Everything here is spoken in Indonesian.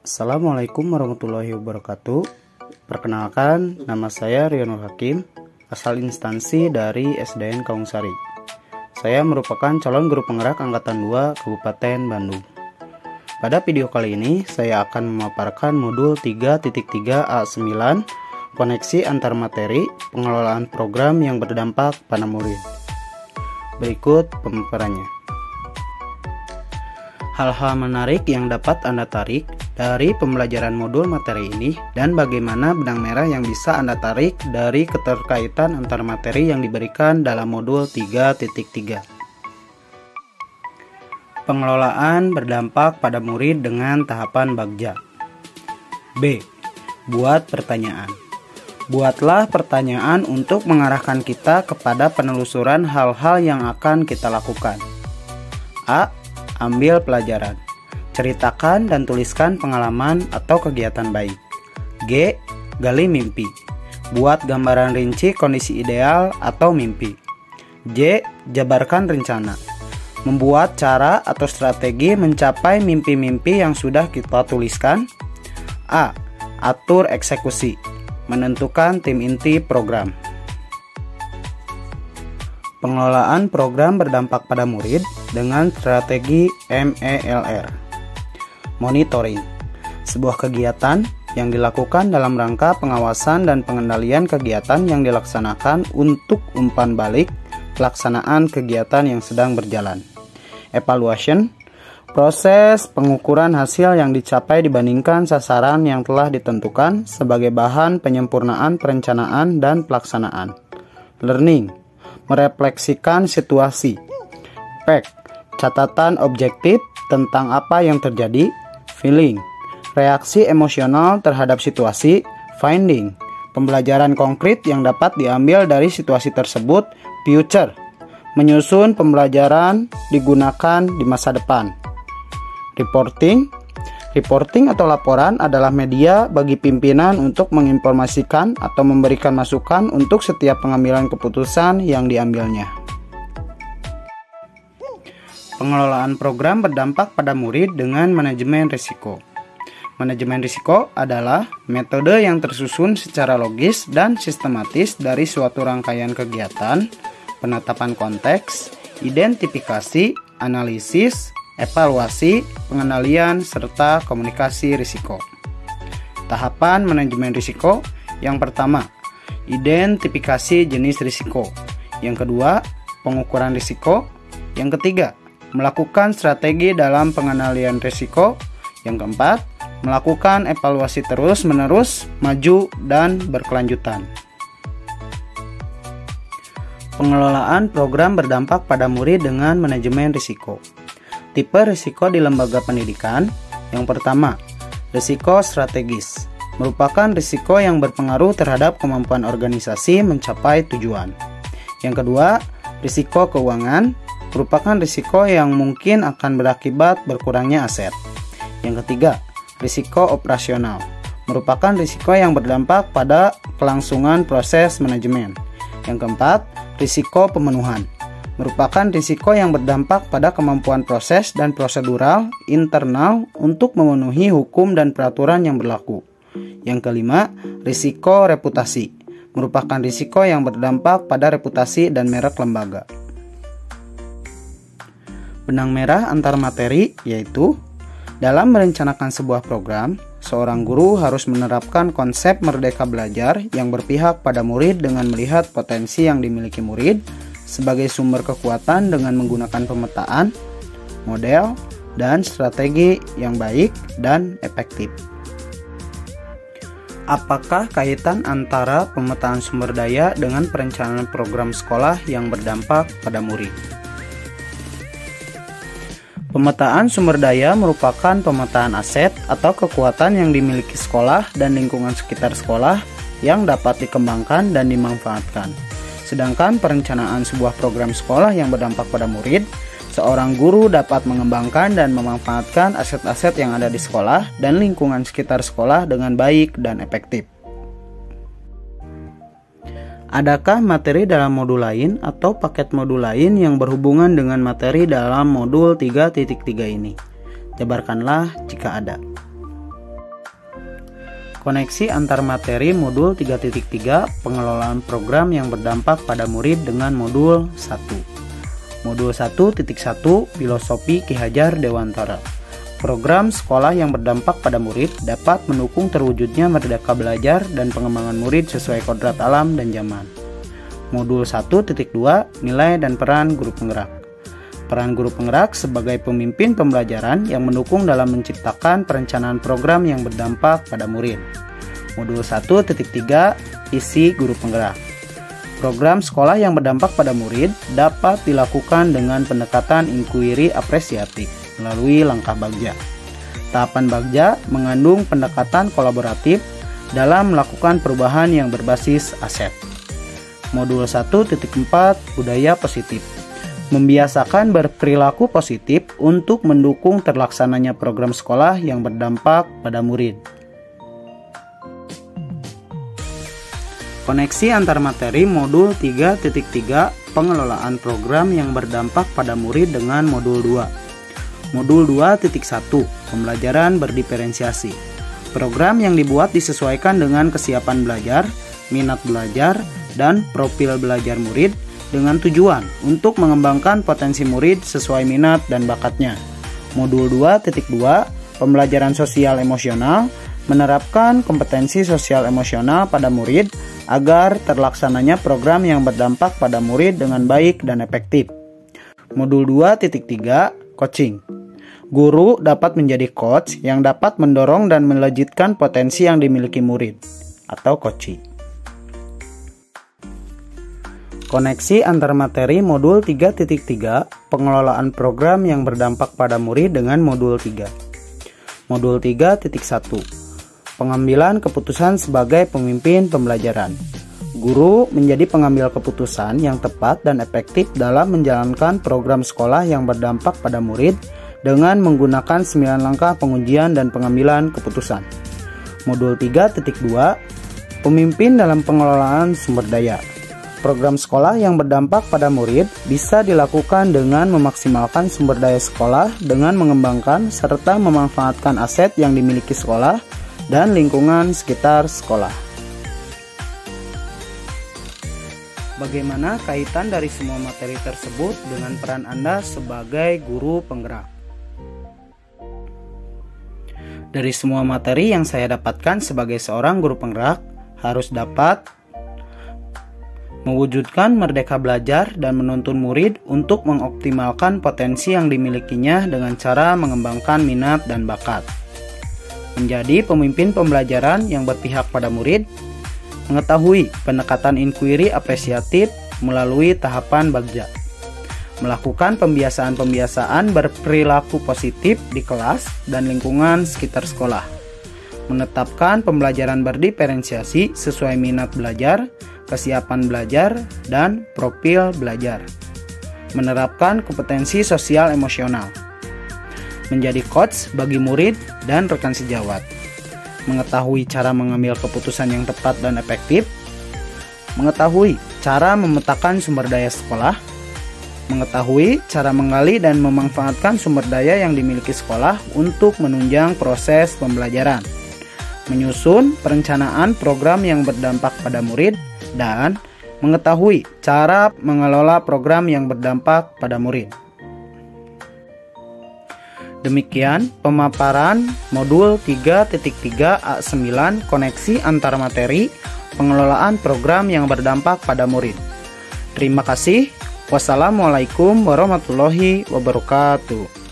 Assalamualaikum warahmatullahi wabarakatuh. Perkenalkan, nama saya Rionul Hakim, asal instansi dari SDN Kawungsari. Saya merupakan calon guru penggerak Angkatan 2 Kabupaten Bandung. Pada video kali ini, saya akan memaparkan modul 3.3A9, koneksi antar materi, pengelolaan program yang berdampak pada murid. Berikut pemaparannya. Hal-hal menarik yang dapat Anda tarik dari pembelajaran modul materi ini dan bagaimana benang merah yang bisa Anda tarik dari keterkaitan antar materi yang diberikan dalam modul 3.3. Pengelolaan berdampak pada murid dengan tahapan bagja. B. Buat pertanyaan. Buatlah pertanyaan untuk mengarahkan kita kepada penelusuran hal-hal yang akan kita lakukan. A. Ambil pelajaran. Ceritakan dan tuliskan pengalaman atau kegiatan baik. G. Gali mimpi. Buat gambaran rinci kondisi ideal atau mimpi. J. Jabarkan rencana. Membuat cara atau strategi mencapai mimpi-mimpi yang sudah kita tuliskan. A. Atur eksekusi. Menentukan tim inti program. Pengelolaan program berdampak pada murid dengan strategi MELR. Monitoring, sebuah kegiatan yang dilakukan dalam rangka pengawasan dan pengendalian kegiatan yang dilaksanakan untuk umpan balik pelaksanaan kegiatan yang sedang berjalan. Evaluation, proses pengukuran hasil yang dicapai dibandingkan sasaran yang telah ditentukan sebagai bahan penyempurnaan perencanaan dan pelaksanaan. Learning, merefleksikan situasi. Fact, catatan objektif tentang apa yang terjadi. Feeling, reaksi emosional terhadap situasi. Finding, pembelajaran konkret yang dapat diambil dari situasi tersebut. Future, menyusun pembelajaran digunakan di masa depan. Reporting, reporting atau laporan adalah media bagi pimpinan untuk menginformasikan atau memberikan masukan untuk setiap pengambilan keputusan yang diambilnya. Pengelolaan program berdampak pada murid dengan manajemen risiko. Manajemen risiko adalah metode yang tersusun secara logis dan sistematis dari suatu rangkaian kegiatan, penetapan konteks, identifikasi, analisis, evaluasi, pengendalian, serta komunikasi risiko. Tahapan manajemen risiko. Yang pertama, identifikasi jenis risiko. Yang kedua, pengukuran risiko. Yang ketiga, melakukan strategi dalam pengendalian risiko. Yang keempat, melakukan evaluasi terus-menerus, maju, dan berkelanjutan. Pengelolaan program berdampak pada murid dengan manajemen risiko. Tipe risiko di lembaga pendidikan. Yang pertama, risiko strategis. Merupakan risiko yang berpengaruh terhadap kemampuan organisasi mencapai tujuan. Yang kedua, risiko keuangan. Merupakan risiko yang mungkin akan berakibat berkurangnya aset. Yang ketiga, risiko operasional. Merupakan risiko yang berdampak pada kelangsungan proses manajemen. Yang keempat, risiko pemenuhan. Merupakan risiko yang berdampak pada kemampuan proses dan prosedural internal untuk memenuhi hukum dan peraturan yang berlaku. Yang kelima, risiko reputasi. Merupakan risiko yang berdampak pada reputasi dan merek lembaga. Benang merah antar materi yaitu, dalam merencanakan sebuah program, seorang guru harus menerapkan konsep merdeka belajar yang berpihak pada murid dengan melihat potensi yang dimiliki murid sebagai sumber kekuatan dengan menggunakan pemetaan, model, dan strategi yang baik dan efektif. Apakah kaitan antara pemetaan sumber daya dengan perencanaan program sekolah yang berdampak pada murid? Pemetaan sumber daya merupakan pemetaan aset atau kekuatan yang dimiliki sekolah dan lingkungan sekitar sekolah yang dapat dikembangkan dan dimanfaatkan. Sedangkan perencanaan sebuah program sekolah yang berdampak pada murid, seorang guru dapat mengembangkan dan memanfaatkan aset-aset yang ada di sekolah dan lingkungan sekitar sekolah dengan baik dan efektif. Adakah materi dalam modul lain atau paket modul lain yang berhubungan dengan materi dalam modul 3.3 ini? Jabarkanlah jika ada. Koneksi antar materi modul 3.3 pengelolaan program yang berdampak pada murid dengan modul 1. Modul 1.1 Filosofi Ki Hajar Dewantara. Program sekolah yang berdampak pada murid dapat mendukung terwujudnya merdeka belajar dan pengembangan murid sesuai kodrat alam dan zaman. Modul 1.2 Nilai dan peran guru penggerak. Peran guru penggerak sebagai pemimpin pembelajaran yang mendukung dalam menciptakan perencanaan program yang berdampak pada murid. Modul 1.3 Isi guru penggerak. Program sekolah yang berdampak pada murid dapat dilakukan dengan pendekatan inquiry apresiatif melalui langkah Bagja. Tahapan Bagja mengandung pendekatan kolaboratif dalam melakukan perubahan yang berbasis aset. Modul 1.4 Budaya positif. Membiasakan berperilaku positif untuk mendukung terlaksananya program sekolah yang berdampak pada murid. Koneksi antar materi modul 3.3 pengelolaan program yang berdampak pada murid dengan modul 2. Modul 2.1 pembelajaran berdiferensiasi. Program yang dibuat disesuaikan dengan kesiapan belajar, minat belajar, dan profil belajar murid dengan tujuan untuk mengembangkan potensi murid sesuai minat dan bakatnya. Modul 2.2 Pembelajaran sosial emosional menerapkan kompetensi sosial emosional pada murid agar terlaksananya program yang berdampak pada murid dengan baik dan efektif. Modul 2.3 Coaching. Guru dapat menjadi coach yang dapat mendorong dan melejitkan potensi yang dimiliki murid atau coaching. Koneksi antar materi modul 3.3 pengelolaan program yang berdampak pada murid dengan modul 3. Modul 3.1 pengambilan keputusan sebagai pemimpin pembelajaran. Guru menjadi pengambil keputusan yang tepat dan efektif dalam menjalankan program sekolah yang berdampak pada murid dengan menggunakan 9 langkah pengujian dan pengambilan keputusan. Modul 3.2 pemimpin dalam pengelolaan sumber daya. Program sekolah yang berdampak pada murid bisa dilakukan dengan memaksimalkan sumber daya sekolah dengan mengembangkan serta memanfaatkan aset yang dimiliki sekolah dan lingkungan sekitar sekolah. Bagaimana kaitan dari semua materi tersebut dengan peran Anda sebagai guru penggerak? Dari semua materi yang saya dapatkan sebagai seorang guru penggerak, harus dapat mewujudkan merdeka belajar dan menuntun murid untuk mengoptimalkan potensi yang dimilikinya dengan cara mengembangkan minat dan bakat. Menjadi pemimpin pembelajaran yang berpihak pada murid, mengetahui pendekatan inquiry apresiatif melalui tahapan Bagja, melakukan pembiasaan-pembiasaan berperilaku positif di kelas dan lingkungan sekitar sekolah, menetapkan pembelajaran berdiferensiasi sesuai minat belajar, kesiapan belajar, dan profil belajar. Menerapkan kompetensi sosial emosional. Menjadi coach bagi murid dan rekan sejawat. Mengetahui cara mengambil keputusan yang tepat dan efektif. Mengetahui cara memetakan sumber daya sekolah. Mengetahui cara menggali dan memanfaatkan sumber daya yang dimiliki sekolah untuk menunjang proses pembelajaran. Menyusun perencanaan program yang berdampak pada murid dan mengetahui cara mengelola program yang berdampak pada murid. Demikian pemaparan modul 3.3 A9 koneksi antar materi pengelolaan program yang berdampak pada murid. Terima kasih. Wassalamualaikum warahmatullahi wabarakatuh.